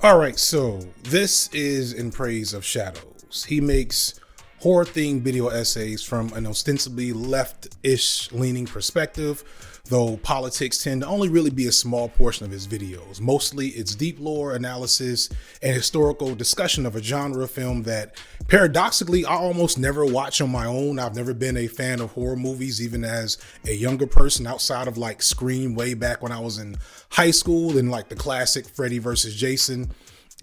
All right, so this is In Praise of Shadows. He makes horror-themed video essays from an ostensibly left-ish leaning perspective, though politics tend to only really be a small portion of his videos. Mostly it's deep lore analysis and historical discussion of a genre of film that paradoxically I almost never watch on my own. I've never been a fan of horror movies, even as a younger person, outside of like Scream way back when I was in high school and like the classic Freddy versus Jason.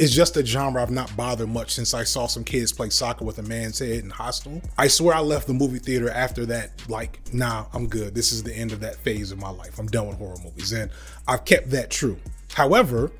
It's just a genre I've not bothered much since I saw some kids play soccer with a man's head in Hostel. I swear I left the movie theater after that, like, nah, I'm good. This is the end of that phase of my life. I'm done with horror movies, and I've kept that true. However,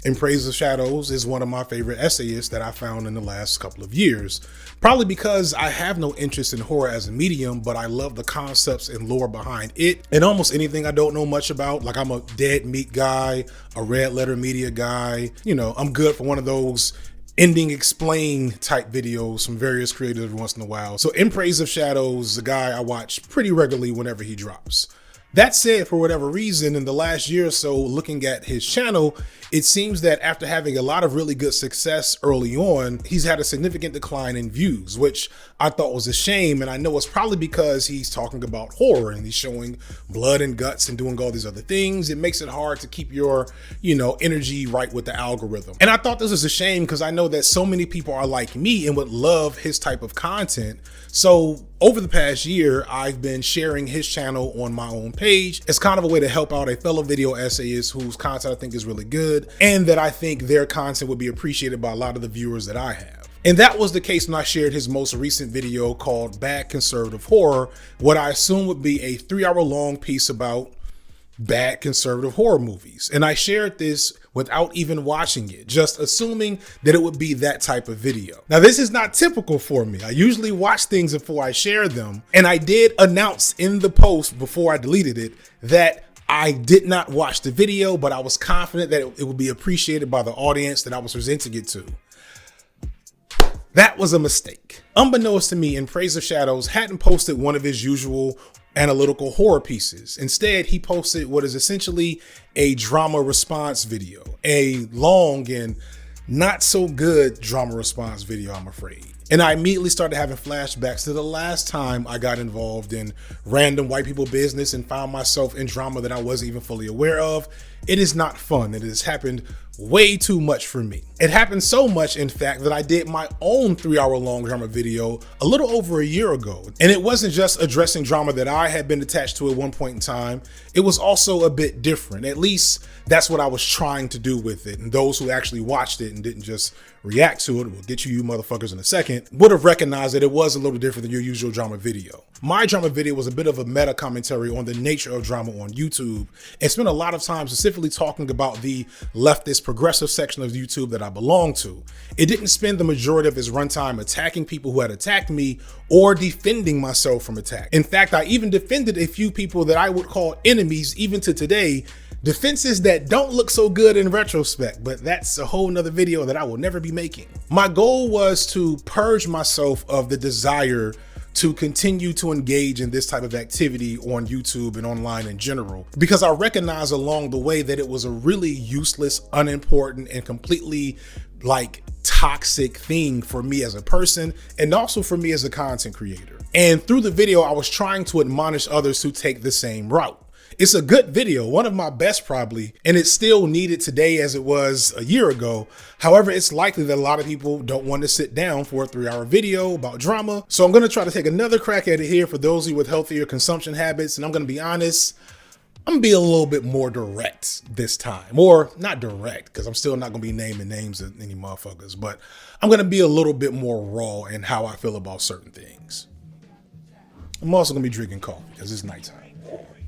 In Praise of Shadows is one of my favorite essayists that I found in the last couple of years. Probably because I have no interest in horror as a medium, but I love the concepts and lore behind it and almost anything I don't know much about. Like, I'm a Dead Meat guy, a Red Letter Media guy. You know, I'm good for one of those ending explain type videos from various creators every once in a while. So In Praise of Shadows is a guy I watch pretty regularly whenever he drops. That said, for whatever reason, in the last year or so, looking at his channel, it seems that after having a lot of really good success early on, he's had a significant decline in views, which I thought was a shame. And I know it's probably because he's talking about horror and he's showing blood and guts and doing all these other things. It makes it hard to keep your, energy right with the algorithm. And I thought this was a shame because I know that so many people are like me and would love his type of content. So over the past year, I've been sharing his channel on my own page. It's kind of a way to help out a fellow video essayist whose content I think is really good and that I think their content would be appreciated by a lot of the viewers that I have. And that was the case when I shared his most recent video called Bad Conservative Horror, what I assume would be a 3-hour-long piece about bad conservative horror movies. And I shared this without even watching it, just assuming that it would be that type of video. Now, this is not typical for me. I usually watch things before I share them. And I did announce in the post before I deleted it that I did not watch the video, but I was confident that it would be appreciated by the audience that I was presenting it to. That was a mistake. Unbeknownst to me, In Praise of Shadows hadn't posted one of his usual analytical horror pieces. Instead, he posted what is essentially a drama response video, a long and not so good drama response video, I'm afraid. And I immediately started having flashbacks to the last time I got involved in random white people business and found myself in drama that I wasn't even fully aware of. It is not fun. It has happened way too much for me. It happened so much, in fact, that I did my own 3-hour-long drama video a little over a year ago. And it wasn't just addressing drama that I had been attached to at one point in time. It was also a bit different. At least that's what I was trying to do with it. And those who actually watched it and didn't just react to it, we'll get you motherfuckers in a second, would have recognized that it was a little different than your usual drama video. My drama video was a bit of a meta commentary on the nature of drama on YouTube and spent a lot of time specifically talking about the leftist progressive section of YouTube that I belong to. It didn't spend the majority of its runtime attacking people who had attacked me or defending myself from attack. In fact, I even defended a few people that I would call enemies even to today, defenses that don't look so good in retrospect, but that's a whole nother video that I will never be making. My goal was to purge myself of the desire to continue to engage in this type of activity on YouTube and online in general, because I recognized along the way that it was a really useless, unimportant, and completely toxic thing for me as a person and also for me as a content creator. And through the video, I was trying to admonish others to take the same route. It's a good video, one of my best probably, and it's still needed today as it was a year ago. However, it's likely that a lot of people don't want to sit down for a 3-hour video about drama. So I'm going to try to take another crack at it here for those of you with healthier consumption habits. And I'm going to be honest, I'm going to be a little bit more direct this time. Or not direct, because I'm still not going to be naming names of any motherfuckers, but I'm going to be a little bit more raw in how I feel about certain things. I'm also going to be drinking coffee because it's nighttime.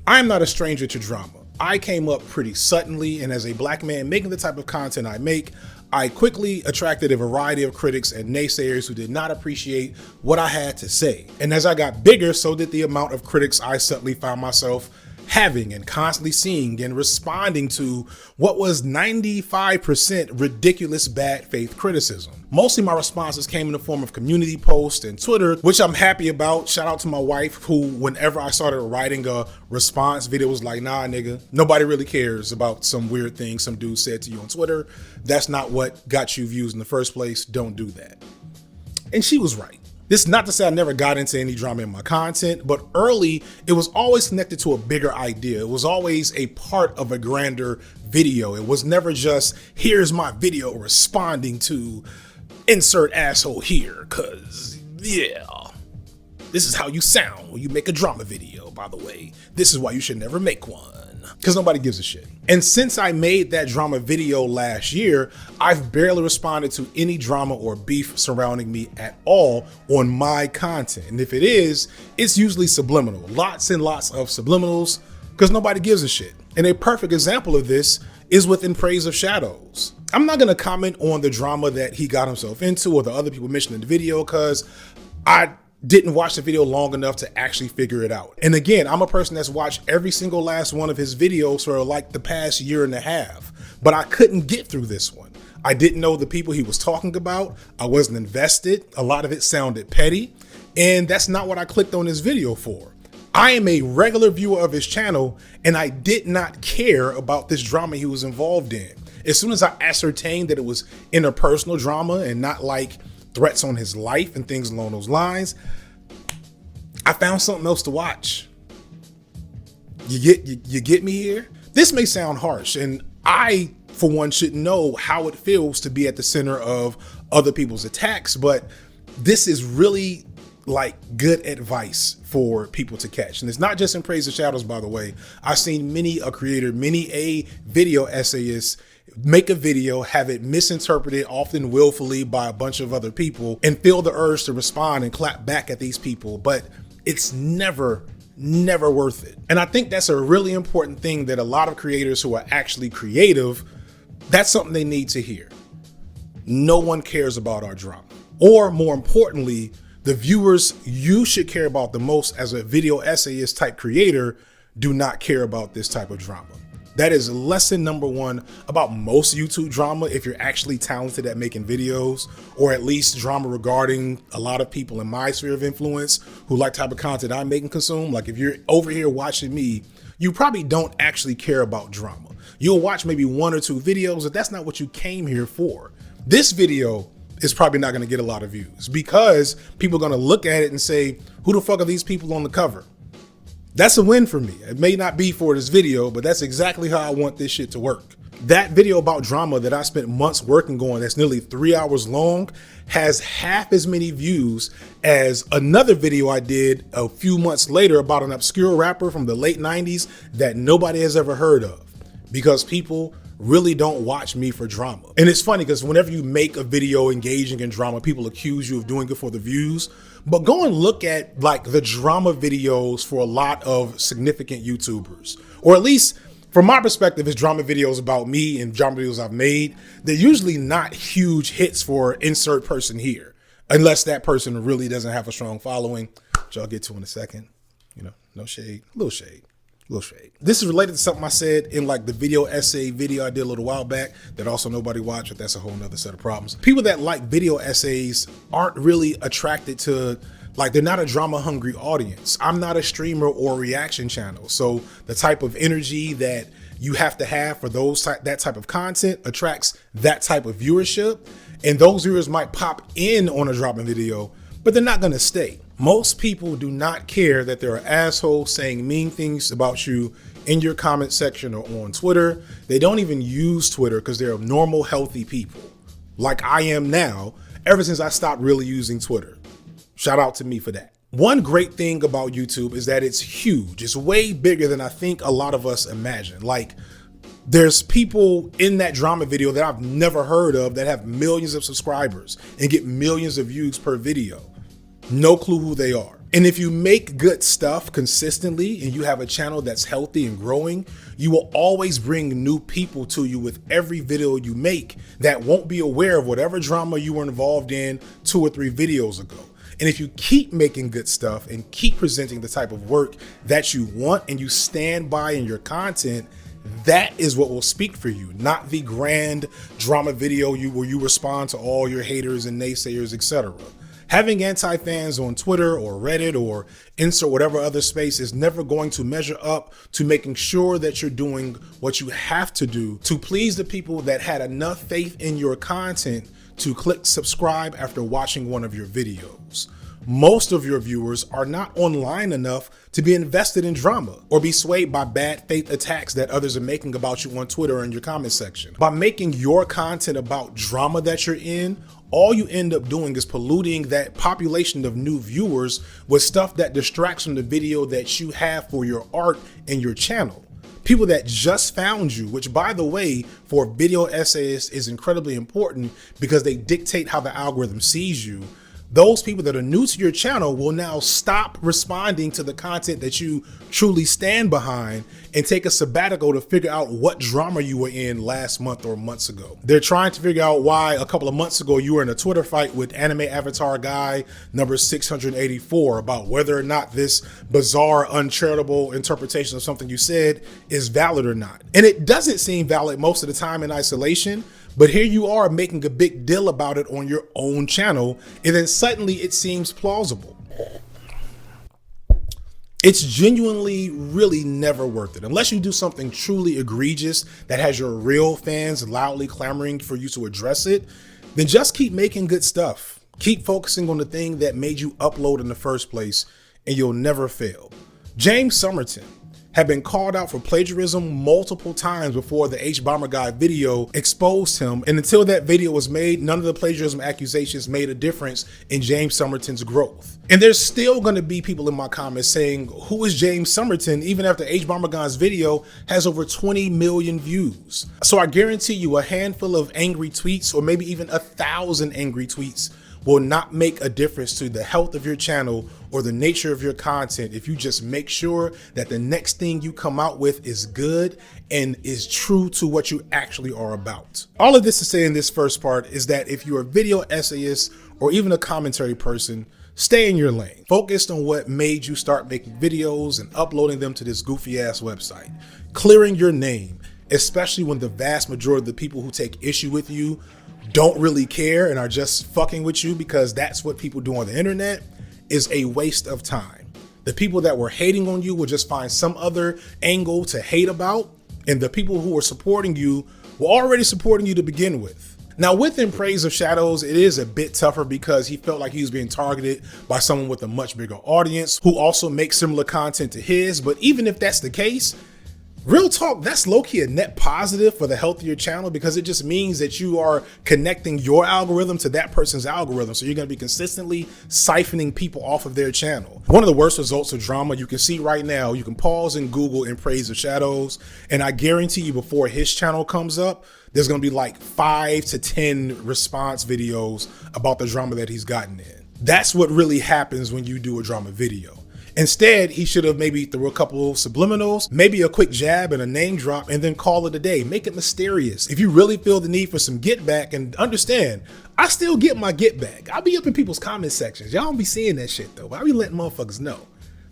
I am not a stranger to drama. I came up pretty suddenly, and as a black man making the type of content I make, I quickly attracted a variety of critics and naysayers who did not appreciate what I had to say. And as I got bigger, so did the amount of critics I suddenly found myself having and constantly seeing and responding to what was 95% ridiculous bad faith criticism. Mostly my responses came in the form of community posts and Twitter, which I'm happy about. Shout out to my wife, who whenever I started writing a response video was like, nah nigga, nobody really cares about some weird thing some dude said to you on Twitter. That's not what got you views in the first place. Don't do that. And she was right. This is not to say I never got into any drama in my content, but early, it was always connected to a bigger idea. It was always a part of a grander video. It was never just, here's my video responding to insert asshole here, cause yeah, this is how you sound when you make a drama video, by the way. This is why you should never make one. Because nobody gives a shit. And since I made that drama video last year, I've barely responded to any drama or beef surrounding me at all on my content. And if it is, it's usually subliminal. Lots and lots of subliminals, because nobody gives a shit. And a perfect example of this is with In Praise of Shadows. I'm not going to comment on the drama that he got himself into or the other people mentioned in the video, because I didn't watch the video long enough to actually figure it out. And again, I'm a person that's watched every single last one of his videos for like the past year and a half, but I couldn't get through this one. I didn't know the people he was talking about. I wasn't invested. A lot of it sounded petty, and that's not what I clicked on this video for. I am a regular viewer of his channel, and I did not care about this drama he was involved in. As soon as I ascertained that it was interpersonal drama and not like threats on his life and things along those lines, I found something else to watch. You get me here? This may sound harsh, and I, for one, should know how it feels to be at the center of other people's attacks, but this is really like good advice for people to catch. And it's not just In Praise of Shadows, by the way. I've seen many a creator, many a video essayist make a video, have it misinterpreted, often willfully by a bunch of other people, and feel the urge to respond and clap back at these people. But it's never worth it. And I think that's a really important thing that a lot of creators who are actually creative, that's something they need to hear. No one cares about our drama. Or more importantly, the viewers you should care about the most as a video essayist type creator do not care about this type of drama. That is lesson number one about most YouTube drama if you're actually talented at making videos, or at least drama regarding a lot of people in my sphere of influence who like the type of content I make and consume. Like if you're over here watching me, you probably don't actually care about drama. You'll watch maybe one or two videos, but that's not what you came here for. This video is probably not gonna get a lot of views because people are gonna look at it and say, who the fuck are these people on the cover? That's a win for me. It may not be for this video, but that's exactly how I want this shit to work. That video about drama that I spent months working on, that's nearly 3 hours long, has half as many views as another video I did a few months later about an obscure rapper from the late 90s that nobody has ever heard of, because people really don't watch me for drama. And it's funny because whenever you make a video engaging in drama, people accuse you of doing it for the views. But go and look at like the drama videos for a lot of significant YouTubers, or at least from my perspective, it's drama videos about me and drama videos I've made. They're usually not huge hits for insert person here, unless that person really doesn't have a strong following, which I'll get to in a second. You know, no shade, little shade. Little shade. This is related to something I said in like the video essay video I did a little while back that also nobody watched, but that's a whole nother set of problems. People that like video essays aren't really attracted to, like, they're not a drama hungry audience. I'm not a streamer or reaction channel. So the type of energy that you have to have for that type of content attracts that type of viewership. And those viewers might pop in on a drama video, but they're not gonna stay. Most people do not care that there are assholes saying mean things about you in your comment section or on Twitter. They don't even use Twitter because they're normal, healthy people, like I am now, ever since I stopped really using Twitter. Shout out to me for that. One great thing about YouTube is that it's huge. It's way bigger than I think a lot of us imagine. Like, there's people in that drama video that I've never heard of that have millions of subscribers and get millions of views per video. No clue who they are. And if you make good stuff consistently and you have a channel that's healthy and growing, you will always bring new people to you with every video you make that won't be aware of whatever drama you were involved in 2 or 3 videos ago. And if you keep making good stuff and keep presenting the type of work that you want and you stand by in your content, that is what will speak for you, not the grand drama video where you respond to all your haters and naysayers, etc. Having anti-fans on Twitter or Reddit or insert whatever other space is never going to measure up to making sure that you're doing what you have to do to please the people that had enough faith in your content to click subscribe after watching one of your videos. Most of your viewers are not online enough to be invested in drama or be swayed by bad faith attacks that others are making about you on Twitter or in your comment section. By making your content about drama that you're in, all you end up doing is polluting that population of new viewers with stuff that distracts from the video that you have for your art and your channel. People that just found you, which by the way, for video essayists is incredibly important because they dictate how the algorithm sees you. Those people that are new to your channel will now stop responding to the content that you truly stand behind and take a sabbatical to figure out what drama you were in last month or months ago. They're trying to figure out why a couple of months ago you were in a Twitter fight with anime avatar guy number 684 about whether or not this bizarre, uncharitable interpretation of something you said is valid or not. And it doesn't seem valid most of the time in isolation. But here you are making a big deal about it on your own channel, and then suddenly it seems plausible. It's genuinely really never worth it. Unless you do something truly egregious that has your real fans loudly clamoring for you to address it, then just keep making good stuff. Keep focusing on the thing that made you upload in the first place, and you'll never fail. James Somerton had been called out for plagiarism multiple times before the H-Bomber Guy video exposed him, and until that video was made, none of the plagiarism accusations made a difference in James Somerton's growth. And there's still going to be people in my comments saying, who is James Somerton, even after H-Bomber Guy's video has over 20 million views. So I guarantee you a handful of angry tweets, or maybe even 1,000 angry tweets, will not make a difference to the health of your channel or the nature of your content if you just make sure that the next thing you come out with is good and is true to what you actually are about. All of this to say in this first part is that if you're a video essayist or even a commentary person, stay in your lane. Focused on what made you start making videos and uploading them to this goofy ass website. Clearing your name, especially when the vast majority of the people who take issue with you don't really care and are just fucking with you because that's what people do on the internet, is a waste of time. The people that were hating on you will just find some other angle to hate about, and the people who are supporting you were already supporting you to begin with. Now, within Praise of Shadows, it is a bit tougher because he felt like he was being targeted by someone with a much bigger audience who also makes similar content to his. But even if that's the case, real talk, that's low-key a net positive for the health of your channel because it just means that you are connecting your algorithm to that person's algorithm. So you're going to be consistently siphoning people off of their channel. One of the worst results of drama you can see right now, you can pause and Google In Praise of Shadows, and I guarantee you before his channel comes up, there's going to be like 5 to 10 response videos about the drama that he's gotten in. That's what really happens when you do a drama video. Instead, he should have maybe threw a couple of subliminals, maybe a quick jab and a name drop, and then call it a day. Make it mysterious. If you really feel the need for some get back, and understand, I still get my get back. I'll be up in people's comment sections. Y'all don't be seeing that shit though, but I be letting motherfuckers know.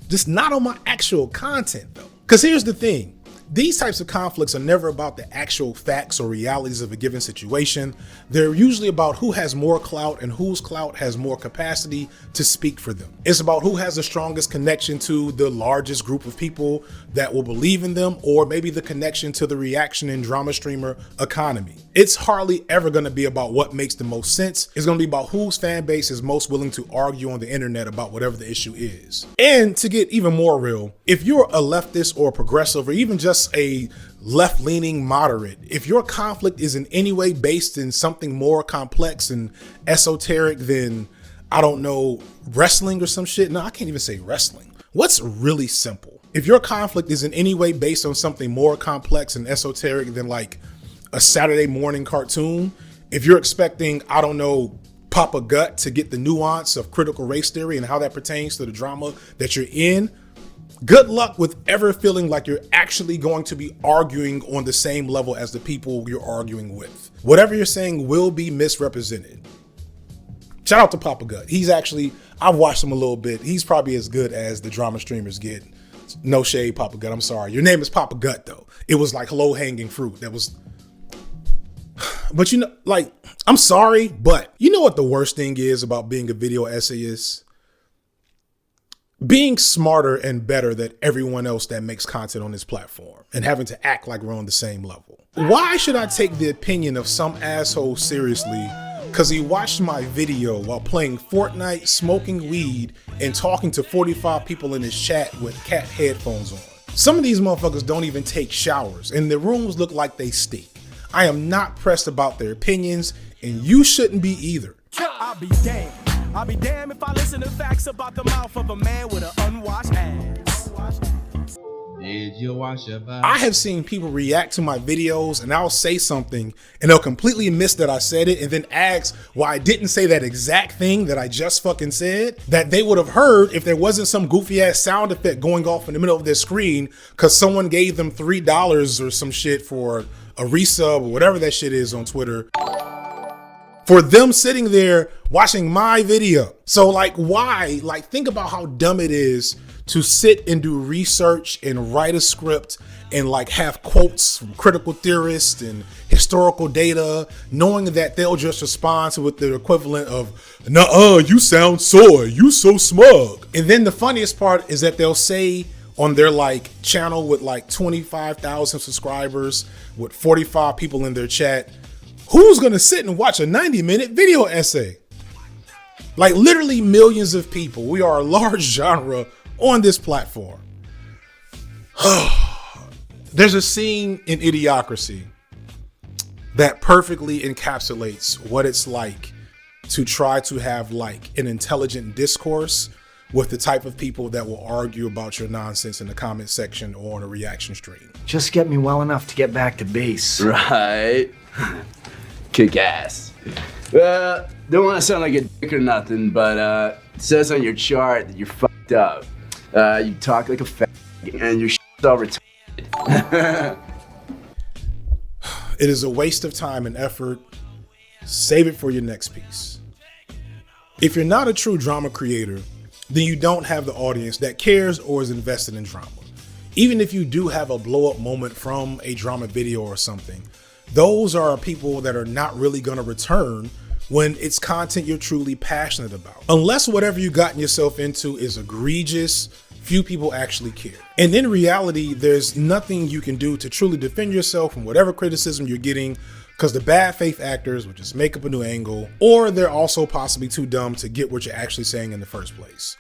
Just not on my actual content though. Because here's the thing. These types of conflicts are never about the actual facts or realities of a given situation. They're usually about who has more clout and whose clout has more capacity to speak for them. It's about who has the strongest connection to the largest group of people that will believe in them, or maybe the connection to the reaction and drama streamer economy. It's hardly ever going to be about what makes the most sense. It's going to be about whose fan base is most willing to argue on the internet about whatever the issue is. And to get even more real, if you're a leftist or a progressive or even just a left-leaning moderate, if your conflict is in any way based in something more complex and esoteric than, I don't know, wrestling or some shit. No, I can't even say wrestling. What's really simple? If your conflict is in any way based on something more complex and esoteric than like a Saturday morning cartoon, if you're expecting, I don't know, Papa Gut to get the nuance of critical race theory and how that pertains to the drama that you're in, good luck with ever feeling like you're actually going to be arguing on the same level as the people you're arguing with. Whatever you're saying will be misrepresented. Shout out to Papa Gut. He's actually, I've watched him a little bit. He's probably as good as the drama streamers get. No shade, Papa Gut. I'm sorry. Your name is Papa Gut, though. It was like low-hanging fruit. That was... But you know, like, I'm sorry, but you know what the worst thing is about being a video essayist? Being smarter and better than everyone else that makes content on this platform and having to act like we're on the same level. Why should I take the opinion of some asshole seriously because he watched my video while playing Fortnite, smoking weed, and talking to 45 people in his chat with cat headphones on? Some of these motherfuckers don't even take showers, and their rooms look like they stink. I am not pressed about their opinions, and you shouldn't be either. I'll be damned. I'll be damned if I listen to facts about the mouth of a man with an unwashed ass. Did you wash your body? I have seen people react to my videos and I'll say something and they'll completely miss that I said it and then ask why I didn't say that exact thing that I just fucking said that they would have heard if there wasn't some goofy ass sound effect going off in the middle of their screen because someone gave them $3 or some shit for a resub or whatever that shit is on Twitter. For them sitting there watching my video. So like, why? Like, think about how dumb it is to sit and do research and write a script and like have quotes from critical theorists and historical data, knowing that they'll just respond to with the equivalent of, "Nuh-uh, you sound soy, you so smug." And then the funniest part is that they'll say on their like channel with like 25,000 subscribers with 45 people in their chat, who's gonna sit and watch a 90-minute video essay? Like literally millions of people. We are a large genre on this platform. There's a scene in Idiocracy that perfectly encapsulates what it's like to try to have like an intelligent discourse with the type of people that will argue about your nonsense in the comment section or on a reaction stream. Just get me well enough to get back to base. Right. Kick ass. Don't want to sound like a dick or nothing, but it says on your chart that you're fucked up. You talk like a fag and you're all retarded. It is a waste of time and effort. Save it for your next piece. If you're not a true drama creator, then you don't have the audience that cares or is invested in drama. Even if you do have a blow up moment from a drama video or something, those are people that are not really going to return when it's content you're truly passionate about. Unless whatever you gotten yourself into is egregious, few people actually care. And in reality, there's nothing you can do to truly defend yourself from whatever criticism you're getting, because the bad faith actors will just make up a new angle, or they're also possibly too dumb to get what you're actually saying in the first place.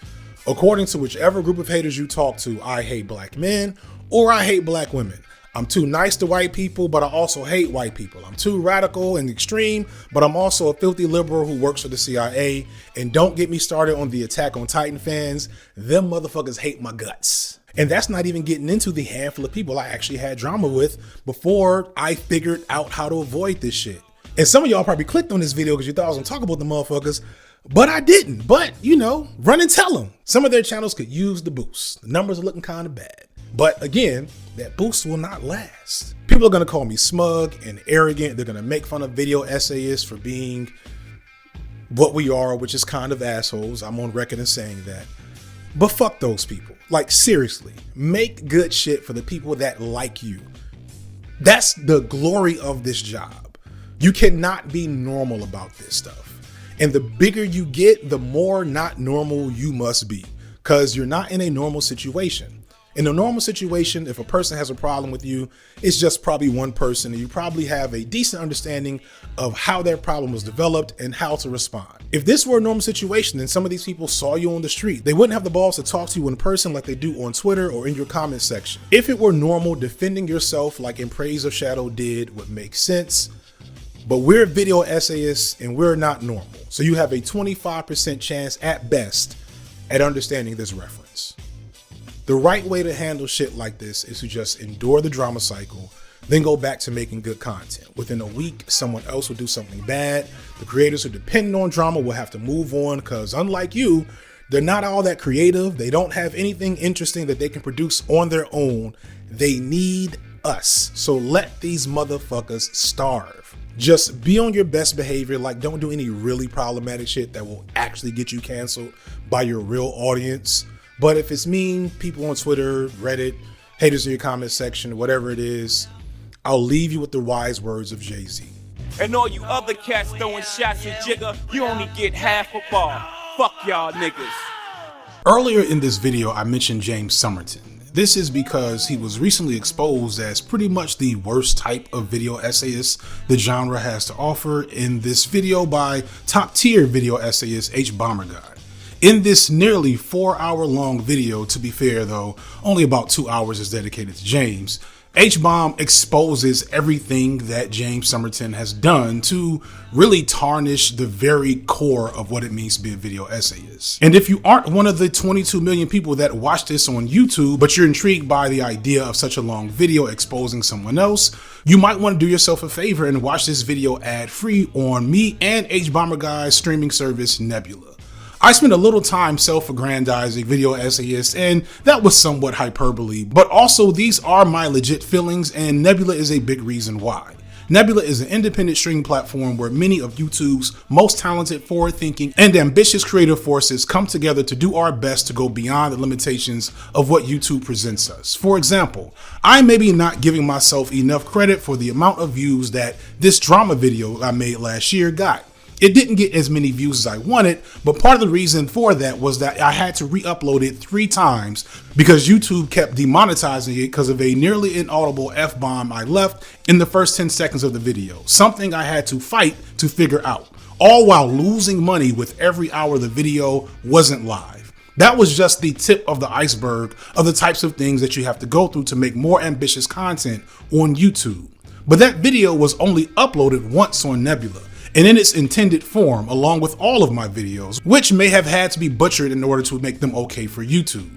According to whichever group of haters you talk to, I hate black men or I hate black women. I'm too nice to white people, but I also hate white people. I'm too radical and extreme, but I'm also a filthy liberal who works for the CIA. And don't get me started on the Attack on Titan fans. Them motherfuckers hate my guts. And that's not even getting into the handful of people I actually had drama with before I figured out how to avoid this shit. And some of y'all probably clicked on this video because you thought I was gonna talk about the motherfuckers, but I didn't. But you know, run and tell them. Some of their channels could use the boost. The numbers are looking kind of bad. But again, that boost will not last. People are gonna call me smug and arrogant. They're gonna make fun of video essayists for being what we are, which is kind of assholes. I'm on record in saying that. But fuck those people. Like seriously, make good shit for the people that like you. That's the glory of this job. You cannot be normal about this stuff. And the bigger you get, the more not normal you must be, because you're not in a normal situation. In a normal situation, if a person has a problem with you, it's just probably one person, and you probably have a decent understanding of how their problem was developed and how to respond. If this were a normal situation and some of these people saw you on the street, they wouldn't have the balls to talk to you in person like they do on Twitter or in your comment section. If it were normal, defending yourself like In Praise of Shadow did would make sense, but we're video essayists and we're not normal. So you have a 25% chance at best at understanding this reference. The right way to handle shit like this is to just endure the drama cycle, then go back to making good content. Within a week, someone else will do something bad. The creators who depend on drama will have to move on because unlike you, they're not all that creative. They don't have anything interesting that they can produce on their own. They need us. So let these motherfuckers starve. Just be on your best behavior. Like, don't do any really problematic shit that will actually get you canceled by your real audience. But if it's mean, people on Twitter, Reddit, haters in your comment section, whatever it is, I'll leave you with the wise words of Jay-Z. And all you other cats throwing shots at Jigga, you only get half a bar. Fuck y'all niggas. Earlier in this video, I mentioned James Somerton. This is because he was recently exposed as pretty much the worst type of video essayist the genre has to offer in this video by top tier video essayist H. God. In this nearly 4-hour long video, to be fair though, only about 2 hours is dedicated to James, H-Bomb exposes everything that James Somerton has done to really tarnish the very core of what it means to be a video essayist. And if you aren't one of the 22 million people that watch this on YouTube, but you're intrigued by the idea of such a long video exposing someone else, you might want to do yourself a favor and watch this video ad-free on me and H-Bomber Guy's streaming service, Nebula. I spent a little time self-aggrandizing video essayists, and that was somewhat hyperbole, but also these are my legit feelings, and Nebula is a big reason why. Nebula is an independent streaming platform where many of YouTube's most talented, forward-thinking, and ambitious creative forces come together to do our best to go beyond the limitations of what YouTube presents us. For example, I may be not giving myself enough credit for the amount of views that this drama video I made last year got. It didn't get as many views as I wanted, but part of the reason for that was that I had to re-upload it 3 times because YouTube kept demonetizing it because of a nearly inaudible F-bomb I left in the first 10 seconds of the video, something I had to fight to figure out, all while losing money with every hour the video wasn't live. That was just the tip of the iceberg of the types of things that you have to go through to make more ambitious content on YouTube. But that video was only uploaded once on Nebula, and in its intended form, along with all of my videos, which may have had to be butchered in order to make them okay for YouTube.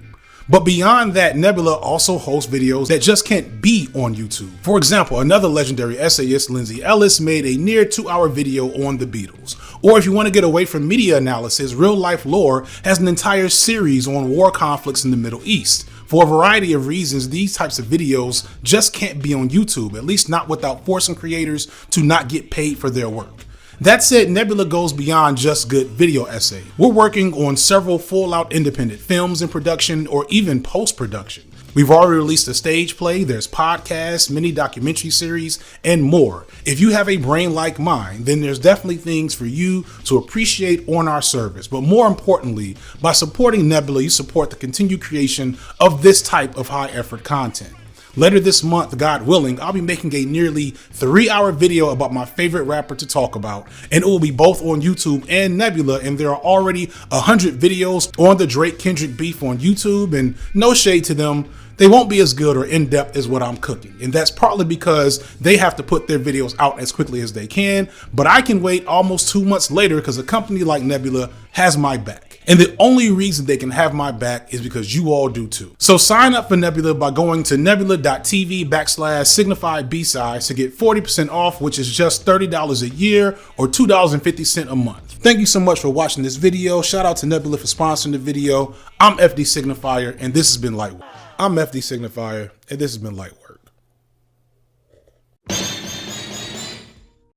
But beyond that, Nebula also hosts videos that just can't be on YouTube. For example, another legendary essayist, Lindsay Ellis, made a near 2-hour video on the Beatles. Or if you want to get away from media analysis, Real Life Lore has an entire series on war conflicts in the Middle East. For a variety of reasons, these types of videos just can't be on YouTube, at least not without forcing creators to not get paid for their work. That said, Nebula goes beyond just good video essay. We're working on several full-out independent films in production or even post-production. We've already released a stage play, there's podcasts, mini documentary series, and more. If you have a brain like mine, then there's definitely things for you to appreciate on our service. But more importantly, by supporting Nebula, you support the continued creation of this type of high-effort content. Later this month, God willing, I'll be making a nearly 3-hour video about my favorite rapper to talk about, and it will be both on YouTube and Nebula, and there are already 100 videos on the Drake-Kendrick beef on YouTube, and no shade to them, they won't be as good or in-depth as what I'm cooking, and that's partly because they have to put their videos out as quickly as they can, but I can wait almost 2 months later because a company like Nebula has my back. And the only reason they can have my back is because you all do too. So sign up for Nebula by going to nebula.tv/signified B-sides to get 40% off, which is just $30 a year or $2.50 a month. Thank you so much for watching this video. Shout out to Nebula for sponsoring the video. I'm FD Signifier, and this has been Light Work. I'm FD Signifier, and this has been Light Work.